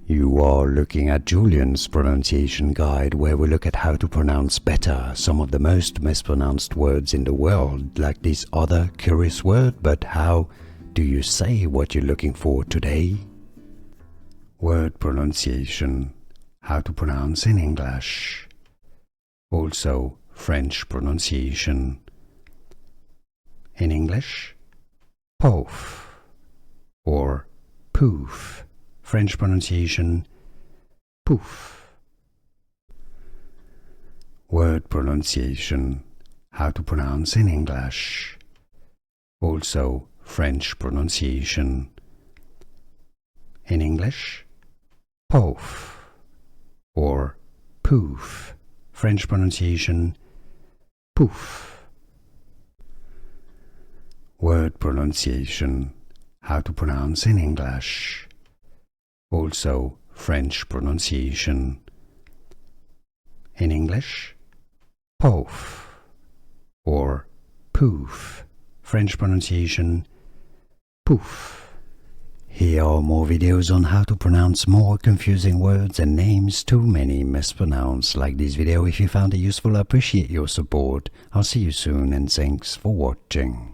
You are looking at Julian's pronunciation guide, where we look at how to pronounce better some of the most mispronounced words in the world, like this other curious word. But how do you say what you're looking for today? Word pronunciation, how to pronounce in English. Also French pronunciation. In English, pouf or poof. French pronunciation, pouf. Word pronunciation, how to pronounce in English. Also French pronunciation. In English, pouf or poof. French pronunciation, pouf. Word pronunciation, how to pronounce in English. Also French pronunciation. In English, pouf or poof. French pronunciation, pouf. Here are more videos on how to pronounce more confusing words and names too many mispronounced. Like this video if you found it useful. I appreciate your support. I'll see you soon and thanks for watching.